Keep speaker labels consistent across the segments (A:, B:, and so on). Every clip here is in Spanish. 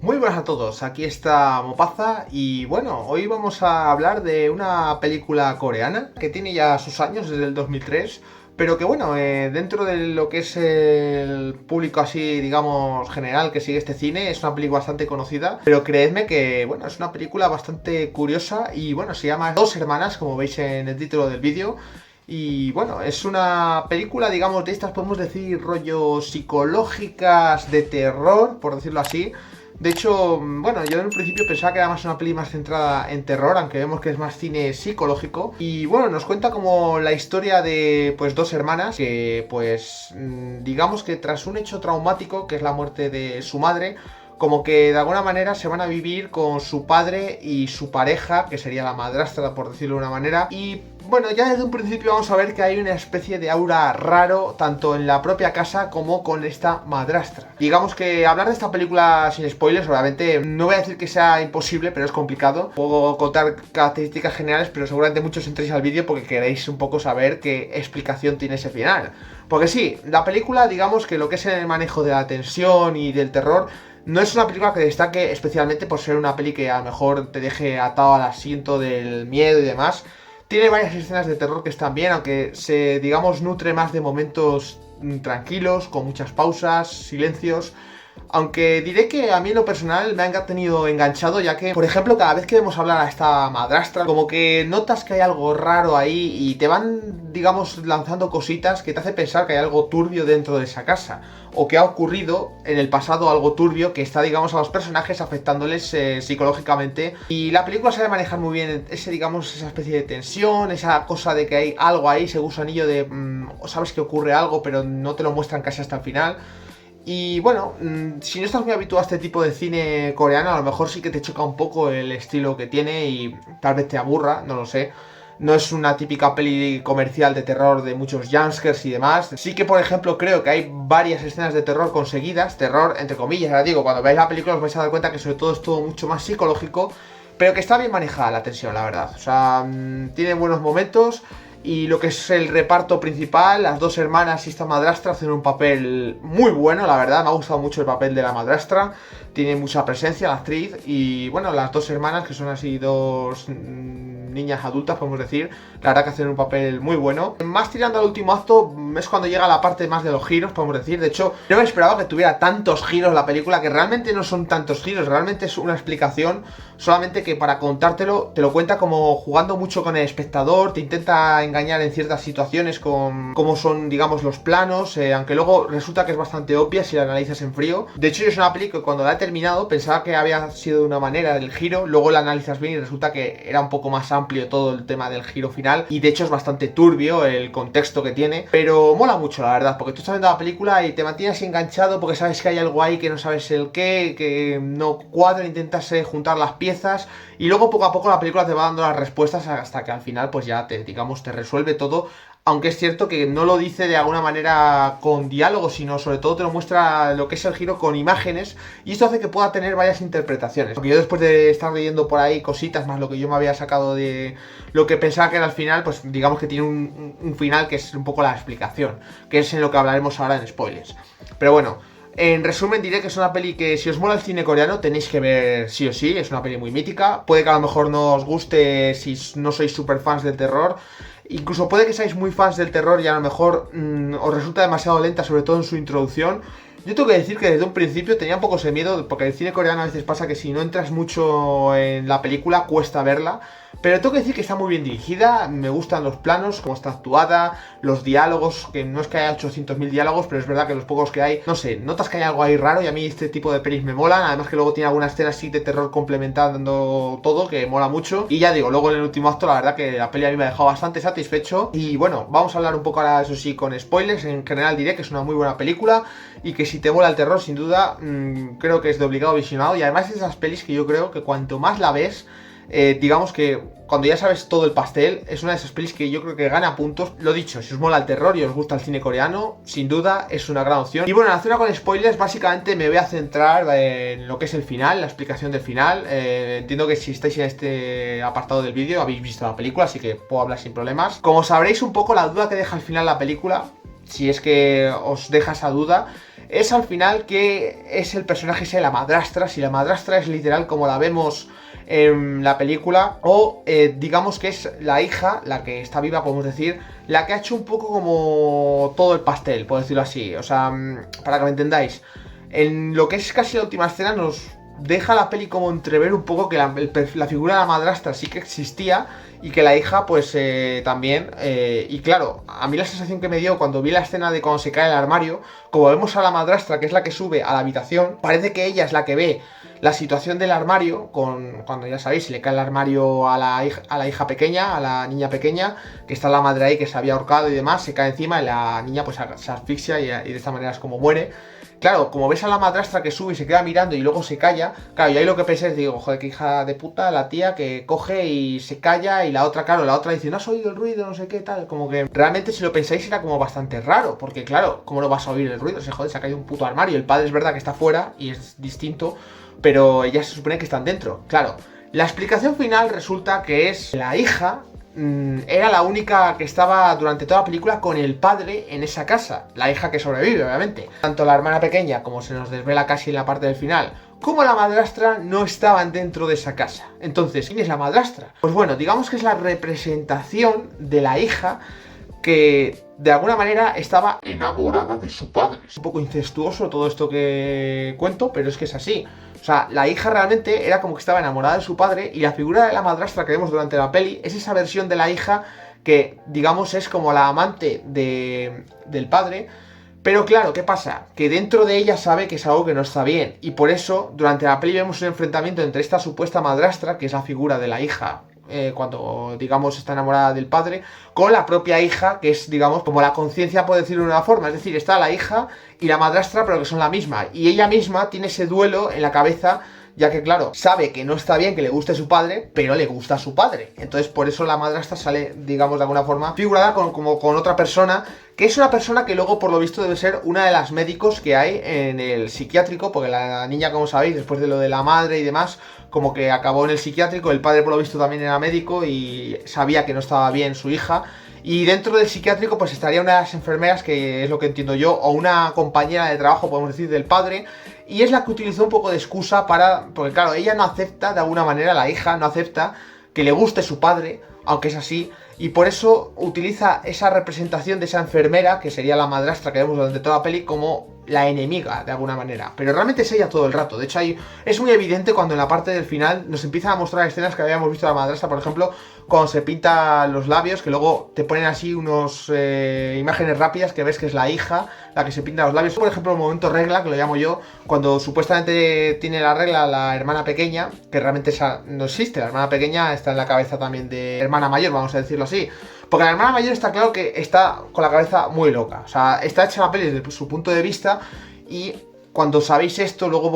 A: Muy buenas a todos, aquí está Mopaza y bueno, hoy vamos a hablar de una película coreana que tiene ya sus años, desde el 2003, pero que bueno, dentro de lo que es el público así, digamos, general que sigue este cine, es una película bastante conocida, pero creedme que bueno, es una película bastante curiosa y bueno, se llama Dos Hermanas, como veis en el título del vídeo. Y bueno, es una película, digamos, de estas podemos decir rollo psicológicas de terror, por decirlo así. De hecho, bueno, yo en un principio pensaba que era más una peli más centrada en terror, aunque vemos que es más cine psicológico. Y bueno, nos cuenta como la historia de pues dos hermanas que pues digamos que tras un hecho traumático, que es la muerte de su madre, como que de alguna manera se van a vivir con su padre y su pareja, que sería la madrastra, por decirlo de una manera. Y bueno, ya desde un principio vamos a ver que hay una especie de aura raro, tanto en la propia casa como con esta madrastra. Digamos que hablar de esta película sin spoilers, obviamente, no voy a decir que sea imposible, pero es complicado. Puedo contar características generales, pero seguramente muchos entréis al vídeo porque queréis un poco saber qué explicación tiene ese final. Porque sí, la película, digamos que lo que es el manejo de la tensión y del terror, no es una película que destaque especialmente por ser una peli que a lo mejor te deje atado al asiento del miedo y demás. Tiene varias escenas de terror que están bien, aunque se, digamos, nutre más de momentos tranquilos, con muchas pausas, silencios. Aunque diré que a mí en lo personal me ha tenido enganchado, ya que, por ejemplo, cada vez que vemos hablar a esta madrastra, como que notas que hay algo raro ahí y te van, digamos, lanzando cositas que te hace pensar que hay algo turbio dentro de esa casa. O que ha ocurrido en el pasado algo turbio que está, digamos, a los personajes afectándoles psicológicamente. Y la película sabe manejar muy bien ese, digamos, esa especie de tensión, esa cosa de que hay algo ahí, ese gusanillo de sabes que ocurre algo, pero no te lo muestran casi hasta el final. Y bueno, si no estás muy habituado a este tipo de cine coreano, a lo mejor sí que te choca un poco el estilo que tiene y tal vez te aburra, no lo sé. No es una típica peli comercial de terror de muchos jumpscares y demás. Sí que, por ejemplo, creo que hay varias escenas de terror conseguidas. Terror, entre comillas, ahora digo, cuando veáis la película os vais a dar cuenta que sobre todo es todo mucho más psicológico. Pero que está bien manejada la tensión, la verdad. O sea, tiene buenos momentos. Y lo que es el reparto principal, las dos hermanas y esta madrastra hacen un papel muy bueno, la verdad. Me ha gustado mucho el papel de la madrastra. Tiene mucha presencia la actriz. Y bueno, las dos hermanas, que son así dos niñas adultas, podemos decir, la verdad que hacen un papel muy bueno. Más tirando al último acto es cuando llega la parte más de los giros, podemos decir. De hecho, no me esperaba que tuviera tantos giros la película, que realmente no son tantos giros, realmente es una explicación, solamente que para contártelo te lo cuenta como jugando mucho con el espectador, te intenta engañar en ciertas situaciones con cómo son, digamos, los planos, aunque luego resulta que es bastante obvia si la analizas en frío. De hecho, yo es una película que cuando la he terminado pensaba que había sido de una manera el giro, luego la analizas bien y resulta que era un poco más amplio todo el tema del giro final, y de hecho es bastante turbio el contexto que tiene, pero mola mucho la verdad, porque tú estás viendo la película y te mantienes enganchado porque sabes que hay algo ahí que no sabes el qué, que no cuadra, intentas juntar las piezas y luego poco a poco la película te va dando las respuestas hasta que al final pues ya te, digamos, te resuelve todo. Aunque es cierto que no lo dice de alguna manera con diálogo, sino sobre todo te lo muestra lo que es el giro con imágenes, y esto hace que pueda tener varias interpretaciones. Porque yo, después de estar leyendo por ahí cositas más lo que yo me había sacado de lo que pensaba que era el final, pues digamos que tiene un final que es un poco la explicación, que es en lo que hablaremos ahora en spoilers. Pero bueno, en resumen diré que es una peli que si os mola el cine coreano tenéis que ver sí o sí. Es una peli muy mítica. Puede que a lo mejor no os guste si no sois super fans del terror. Incluso puede que seáis muy fans del terror y a lo mejor os resulta demasiado lenta, sobre todo en su introducción. Yo tengo que decir que desde un principio tenía un poco ese miedo, porque el cine coreano a veces pasa que si no entras mucho en la película cuesta verla. Pero tengo que decir que está muy bien dirigida, me gustan los planos, cómo está actuada, los diálogos, que no es que haya 800.000 diálogos, pero es verdad que los pocos que hay, no sé, notas que hay algo ahí raro, y a mí este tipo de pelis me molan. Además que luego tiene alguna escena así de terror complementando todo, que mola mucho. Y ya digo, luego en el último acto la verdad que la peli a mí me ha dejado bastante satisfecho. Y bueno, vamos a hablar un poco ahora, eso sí, con spoilers. En general diré que es una muy buena película y que si te mola el terror, sin duda, creo que es de obligado visionado. Y además es de esas pelis que yo creo que cuanto más la ves, digamos que cuando ya sabes todo el pastel, es una de esas pelis que yo creo que gana puntos. Lo dicho, si os mola el terror y os gusta el cine coreano, sin duda es una gran opción. Y bueno, en la zona con spoilers básicamente me voy a centrar en lo que es el final, la explicación del final. Entiendo que si estáis en este apartado del vídeo habéis visto la película, así que puedo hablar sin problemas. Como sabréis un poco, la duda que deja al final la película, si es que os deja esa duda, es al final que es el personaje ese de la madrastra, si la madrastra es literal como la vemos en la película, o digamos que es la hija, la que está viva, podemos decir, la que ha hecho un poco como todo el pastel, por decirlo así. O sea, para que me entendáis, en lo que es casi la última escena nos deja la peli como entrever un poco que la figura de la madrastra sí que existía y que la hija pues también, y claro, a mí la sensación que me dio cuando vi la escena de cuando se cae el armario, como vemos a la madrastra, que es la que sube a la habitación, parece que ella es la que ve la situación del armario, cuando ya sabéis, se le cae el armario a la hija pequeña, a la niña pequeña, que está la madre ahí que se había ahorcado y demás, se cae encima y la niña pues se asfixia y de esta manera es como muere. Claro, como ves a la madrastra que sube y se queda mirando y luego se calla, claro, y ahí lo que pensé es, digo, joder, qué hija de puta, la tía que coge y se calla y la otra, claro, la otra dice, no has oído el ruido, no sé qué, tal, como que realmente si lo pensáis era como bastante raro, porque claro, ¿cómo no vas a oír el ruido? Se joder, se ha caído un puto armario, el padre es verdad que está fuera y es distinto, pero ella se supone que están dentro, claro. La explicación final resulta que es la hija era la única que estaba durante toda la película con el padre en esa casa. La hija que sobrevive, obviamente. Tanto la hermana pequeña, como se nos desvela casi en la parte del final, como la madrastra no estaban dentro de esa casa. Entonces, ¿quién es la madrastra? Pues bueno, digamos que es la representación de la hija que de alguna manera estaba enamorada de su padre. Es un poco incestuoso todo esto que cuento, pero es que es así. O sea, la hija realmente era como que estaba enamorada de su padre y la figura de la madrastra que vemos durante la peli es esa versión de la hija que, digamos, es como la amante del padre. Pero claro, ¿qué pasa? Que dentro de ella sabe que es algo que no está bien y por eso durante la peli vemos un enfrentamiento entre esta supuesta madrastra, que es la figura de la hija cuando, digamos, está enamorada del padre, con la propia hija, que es, digamos, como la conciencia, por decirlo de una forma. Es decir, está la hija y la madrastra, pero que son la misma. Y ella misma tiene ese duelo en la cabeza, ya que, claro, sabe que no está bien que le guste su padre, pero le gusta a su padre. Entonces, por eso la madrastra sale, digamos, de alguna forma, figurada como con otra persona, que es una persona que luego, por lo visto, debe ser una de las médicos que hay en el psiquiátrico, porque la niña, como sabéis, después de lo de la madre y demás, como que acabó en el psiquiátrico, el padre, por lo visto, también era médico y sabía que no estaba bien su hija. Y dentro del psiquiátrico pues estaría una de las enfermeras, que es lo que entiendo yo, o una compañera de trabajo, podemos decir, del padre, y es la que utilizó un poco de excusa porque claro, ella no acepta, de alguna manera, la hija no acepta que le guste su padre, aunque es así, y por eso utiliza esa representación de esa enfermera, que sería la madrastra que vemos durante toda la peli, como la enemiga, de alguna manera. Pero realmente es ella todo el rato. De hecho, es muy evidente cuando en la parte del final nos empiezan a mostrar escenas que habíamos visto de la madrastra, por ejemplo, cuando se pinta los labios, que luego te ponen así unos imágenes rápidas que ves que es la hija la que se pinta los labios. Por ejemplo, el momento regla, que lo llamo yo, cuando supuestamente tiene la regla la hermana pequeña, que realmente esa no existe. La hermana pequeña está en la cabeza también de hermana mayor, vamos a decirlo así. Porque la hermana mayor está claro que está con la cabeza muy loca. O sea, está hecha la peli desde su punto de vista y cuando sabéis esto, luego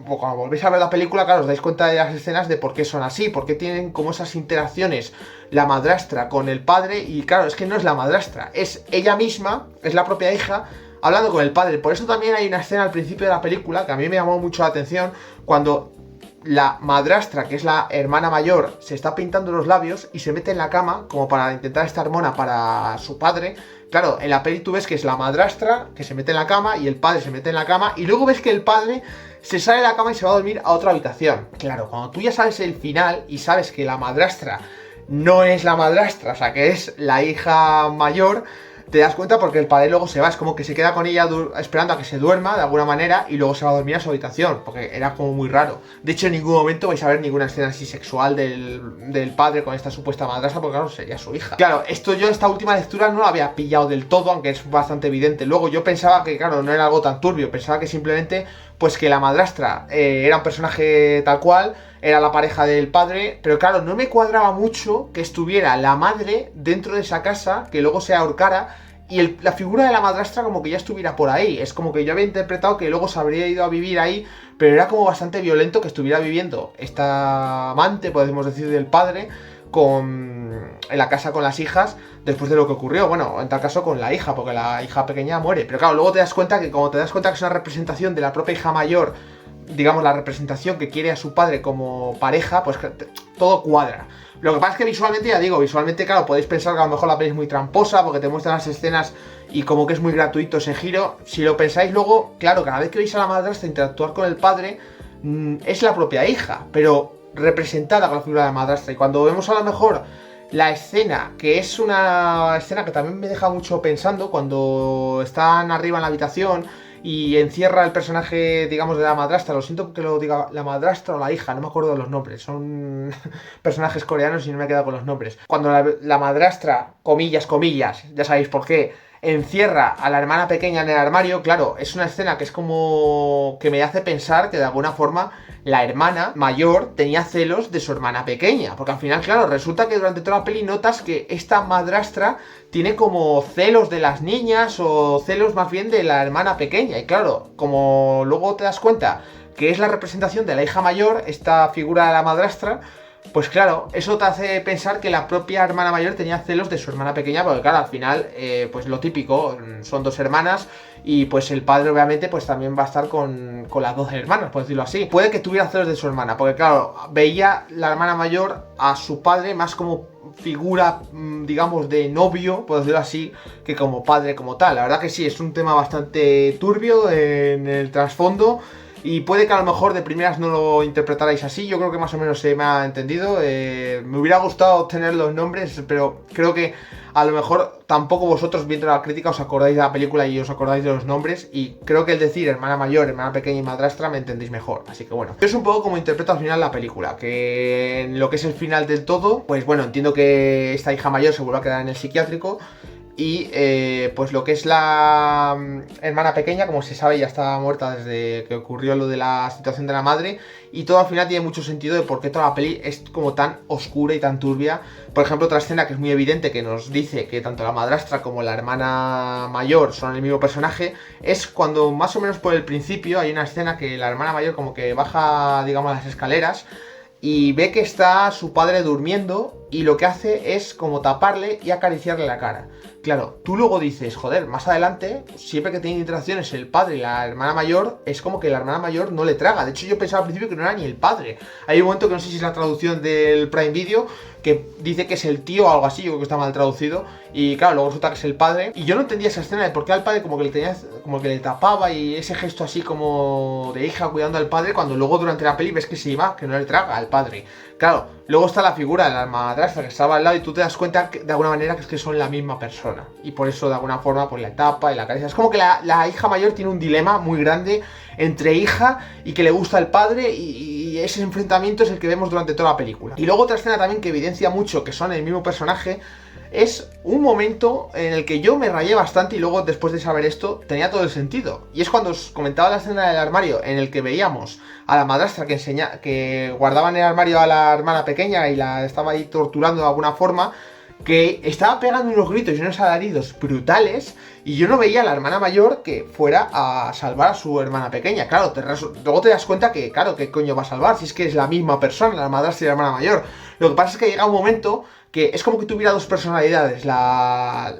A: cuando volvéis a ver la película, claro, os dais cuenta de las escenas de por qué son así, por qué tienen como esas interacciones la madrastra con el padre. Y claro, es que no es la madrastra, es ella misma, es la propia hija hablando con el padre. Por eso también hay una escena al principio de la película que a mí me llamó mucho la atención, cuando la madrastra, que es la hermana mayor, se está pintando los labios y se mete en la cama como para intentar estar mona para su padre. Claro, en la peli tú ves que es la madrastra que se mete en la cama y el padre se mete en la cama, y luego ves que el padre se sale de la cama y se va a dormir a otra habitación. Claro, cuando tú ya sabes el final y sabes que la madrastra no es la madrastra, o sea, que es la hija mayor, te das cuenta porque el padre luego se va, es como que se queda con ella esperando a que se duerma de alguna manera y luego se va a dormir a su habitación, porque era como muy raro. De hecho, en ningún momento vais a ver ninguna escena así sexual del padre con esta supuesta madrastra, porque claro, sería su hija. Claro, esta última lectura no la había pillado del todo, aunque es bastante evidente. Luego yo pensaba que, claro, no era algo tan turbio, pensaba que simplemente, pues que la madrastra era un personaje tal cual, era la pareja del padre, pero claro, no me cuadraba mucho que estuviera la madre dentro de esa casa, que luego se ahorcara, y la figura de la madrastra como que ya estuviera por ahí. Es como que yo había interpretado que luego se habría ido a vivir ahí, pero era como bastante violento que estuviera viviendo esta amante, podemos decir, del padre, en la casa con las hijas, después de lo que ocurrió. Bueno, en tal caso con la hija, porque la hija pequeña muere. Pero claro, luego te das cuenta que es una representación de la propia hija mayor, digamos, la representación que quiere a su padre como pareja, pues todo cuadra. Lo que pasa es que visualmente, ya digo, visualmente, claro, podéis pensar que a lo mejor la peli es muy tramposa porque te muestran las escenas y como que es muy gratuito ese giro. Si lo pensáis luego, claro, cada vez que veis a la madrastra interactuar con el padre, es la propia hija, pero representada con la figura de la madrastra. Y cuando vemos a lo mejor la escena, que es una escena que también me deja mucho pensando, cuando están arriba en la habitación y encierra el personaje, digamos, de la madrastra. Lo siento que lo diga la madrastra o la hija, no me acuerdo de los nombres. Son personajes coreanos y no me he quedado con los nombres. Cuando la madrastra, comillas, comillas, ya sabéis por qué, encierra a la hermana pequeña en el armario, claro, es una escena que es como que me hace pensar que de alguna forma la hermana mayor tenía celos de su hermana pequeña, porque al final, claro, resulta que durante toda la peli notas que esta madrastra tiene como celos de las niñas o celos más bien de la hermana pequeña, y claro, como luego te das cuenta que es la representación de la hija mayor, esta figura de la madrastra, pues claro, eso te hace pensar que la propia hermana mayor tenía celos de su hermana pequeña, porque claro, al final, pues lo típico, son dos hermanas y pues el padre obviamente pues también va a estar con las dos hermanas, por decirlo así. Puede que tuviera celos de su hermana, porque claro, veía la hermana mayor a su padre más como figura, digamos, de novio, por decirlo así, que como padre como tal. La verdad que sí, es un tema bastante turbio en el trasfondo. Y puede que a lo mejor de primeras no lo interpretarais así. Yo creo que más o menos se me ha entendido. Me hubiera gustado obtener los nombres, pero creo que a lo mejor tampoco vosotros viendo la crítica os acordáis de la película y os acordáis de los nombres. Y creo que el decir hermana mayor, hermana pequeña y madrastra me entendéis mejor. Así que bueno, es un poco como interpreto al final la película. Que en lo que es el final del todo, pues bueno, entiendo que esta hija mayor se vuelva a quedar en el psiquiátrico. Y pues lo que es la hermana pequeña, como se sabe, ya estaba muerta desde que ocurrió lo de la situación de la madre. Y todo al final tiene mucho sentido de por qué toda la peli es como tan oscura y tan turbia. Por ejemplo, otra escena que es muy evidente, que nos dice que tanto la madrastra como la hermana mayor son el mismo personaje, es cuando más o menos por el principio hay una escena que la hermana mayor como que baja, digamos, las escaleras y ve que está su padre durmiendo y lo que hace es como taparle y acariciarle la cara. Claro, tú luego dices, joder, más adelante, siempre que tienen interacciones el padre y la hermana mayor, es como que la hermana mayor no le traga. De hecho, yo pensaba al principio que no era ni el padre. Hay un momento que no sé si es la traducción del Prime Video, que dice que es el tío o algo así, yo creo que está mal traducido. Y claro, luego resulta que es el padre. Y yo no entendía esa escena de por qué al padre como que le tenía, como que le tapaba y ese gesto así como de hija cuidando al padre, cuando luego durante la peli ves que se iba, que no le traga al padre. Claro, luego está la figura de la madrastra que estaba al lado y tú te das cuenta que, de alguna manera que es que son la misma persona. Y por eso de alguna forma pues la tapa y la acaricia. Es como que la hija mayor tiene un dilema muy grande entre hija y que le gusta el padre y ese enfrentamiento es el que vemos durante toda la película. Y luego otra escena también que evidencia mucho que son el mismo personaje es un momento en el que yo me rayé bastante y luego después de saber esto tenía todo el sentido. Y es cuando os comentaba la escena del armario en el que veíamos a la madrastra que guardaba en el armario a la hermana pequeña y la estaba ahí torturando de alguna forma, que estaba pegando unos gritos y unos alaridos brutales y yo no veía a la hermana mayor que fuera a salvar a su hermana pequeña. Claro, luego te das cuenta que, claro, ¿qué coño va a salvar? Si es que es la misma persona, la madrastra y la hermana mayor. Lo que pasa es que llega un momento que es como que tuviera dos personalidades la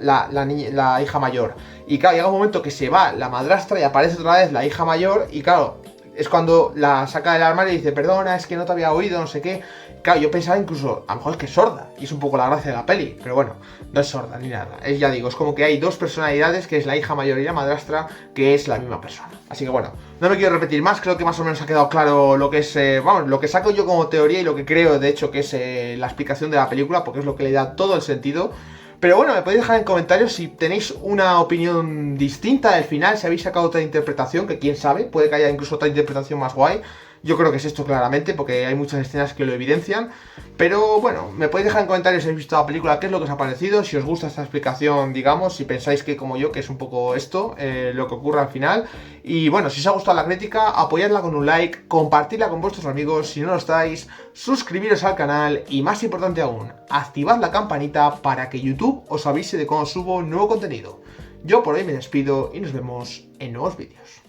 A: hija mayor. Y claro, llega un momento que se va la madrastra y aparece otra vez la hija mayor y claro, es cuando la saca del armario y dice, perdona, es que no te había oído, no sé qué. Claro, yo pensaba incluso, a lo mejor es que es sorda, y es un poco la gracia de la peli, pero bueno, no es sorda ni nada. Es, ya digo, es como que hay dos personalidades, que es la hija mayor y la madrastra, que es la misma persona. Así que bueno, no me quiero repetir más, creo que más o menos ha quedado claro lo que es, vamos, lo que saco yo como teoría y lo que creo, de hecho, que es la explicación de la película, porque es lo que le da todo el sentido. Pero bueno, me podéis dejar en comentarios si tenéis una opinión distinta del final, si habéis sacado otra interpretación, que quién sabe, puede que haya incluso otra interpretación más guay. Yo creo que es esto claramente, porque hay muchas escenas que lo evidencian. Pero bueno, me podéis dejar en comentarios si habéis visto la película, qué es lo que os ha parecido, si os gusta esta explicación, digamos, si pensáis que como yo, que es un poco esto, lo que ocurre al final. Y bueno, si os ha gustado la crítica, apoyadla con un like, compartidla con vuestros amigos, si no lo estáis, suscribiros al canal y más importante aún, activad la campanita para que YouTube os avise de cuando subo nuevo contenido. Yo por hoy me despido y nos vemos en nuevos vídeos.